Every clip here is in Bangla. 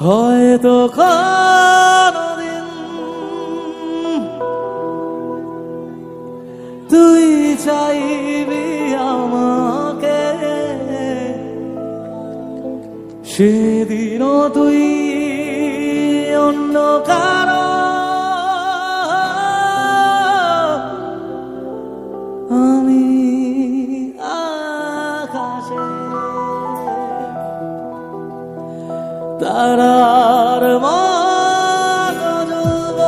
হয়তো কোনদিন তুই চাইবি আমাকে, সেদিনও তুই অন্য কারো আমি আকাশে তারার মতো জ্বলব,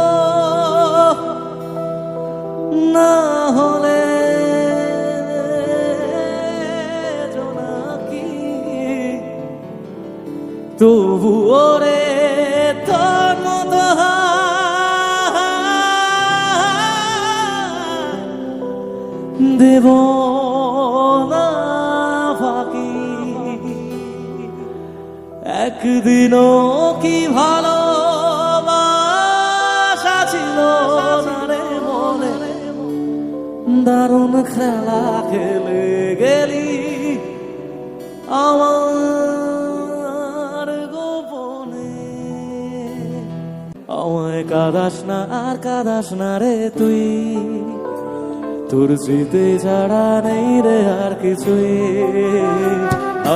না হলে জোনাকি তবুও রে তোর মতো দেব না ফাঁকি। একদিনও কি ভালোবাসা ছিল না রে মনে, দারুণ খেলা খেলে গেলি আমার গোপনে। আমায় কাঁদাস না আর কাঁদাস না রে তুই, তোর স্মৃতি ছাড়া নেই রে আর কিছুই।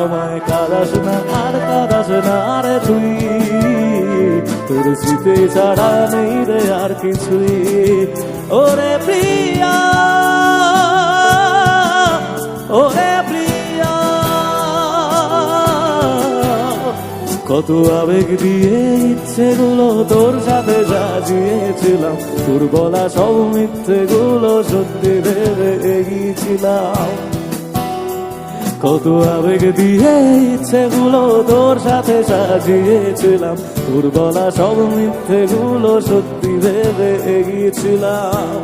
আমায় কাঁদাস না আর কাঁদাস না রে তুই, তোর স্মৃতি ছাড়া নেই রে আর কিছুই। ওরে প্রিয়া, ওরে প্রিয়া, কত আবেগ দিয়ে ইচ্ছেগুলো তোর সাথে সাজিয়েছিলাম, তোর বলা সব মিথ্যেগুলো সত্যি ভেবে এগিয়েছিলাম। কত আবেগ দিয়ে ইচ্ছেগুলো তোর সাথে সাজিয়েছিলাম, তোর বলা সব মিথ্যেগুলো সত্যি ভেবে এগিয়েছিলাম।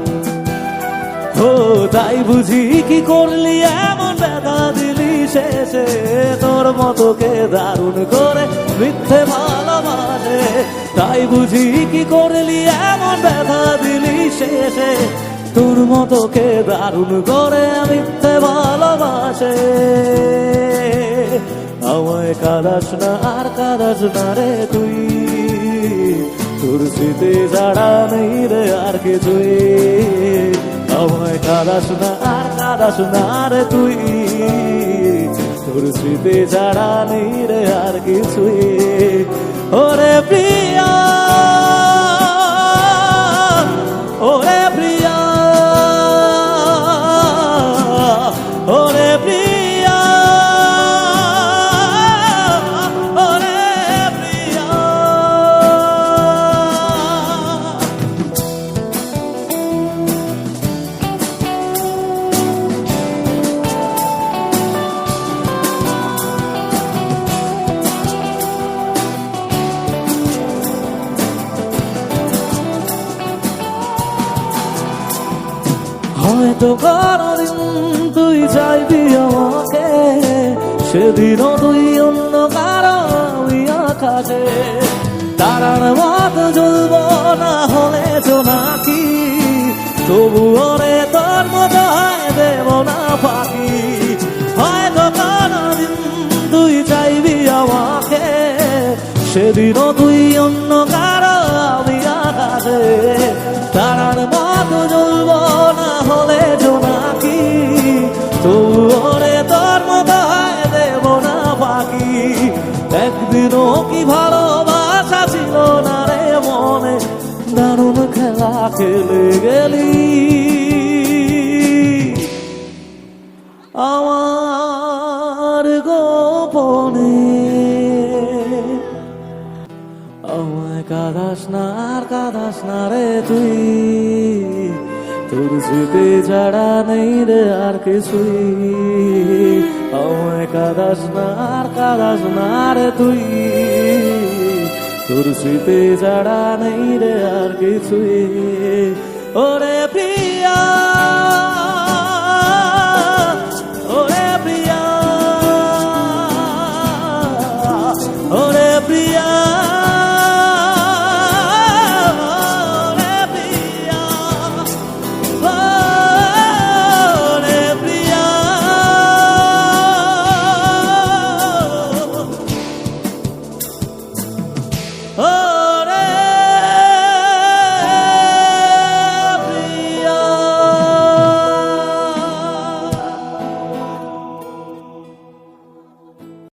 ও তাই বুঝি কি করলি এমন ব্যথা দিলি শেষে, তোর মতো কে দারুণ করে মিথ্যে ভালোবাসে। তাই বুঝি কি করলি এমন ব্যথা দিলি শেষে, তোর মতো কে দারুণ করে মিথ্যে ভালোবাসে। আমায় কাঁদাস না আর কাঁদাস না রে তুই, তোর স্মৃতি ছাড়া নেই রে আর কিছুই। আমায় কাঁদাস না আর কাঁদাস না রে তুই, তোর স্মৃতি ছাড়া নেই রে আর কিছুই। ওরে প্রিয়া, ওরে প্রিয়া, ওরে প্রিয়া, ওরে প্রিয়া। হয়তো কোনদিন তুই চাইবি আমাকে, সেদিনও তুই অন্য কারো আমি আকাশে তারার মতো জ্বলব, না হলে জোনাকি তবুও রে তোর মতো হয় দেব না ফাঁকি। হয়তো কোনদিন তুই চাইবি আমাকে, সেদিনও তুই অন্য কারো আমি আকাশে তারার মতো জ্বলব, না হলে জোনাকি তবুও রে তোর মতো হয় দেব না ফাঁকি। একদিনও কি ভালোবাসা ছিল না রে মনে, দারুণ খেলা খেলে গেলি আমার গোপনে। আমায় কাঁদাস না আর কাঁদাস না রে তুই, তোর স্মৃতি ছাড়া নেই রে আর কিছুই। আমায় কাঁদাস না আর কাঁদাস না রে তুই, তোর স্মৃতি ছাড়া নেই রে আর কিছুই। ওরে প্রিয়া।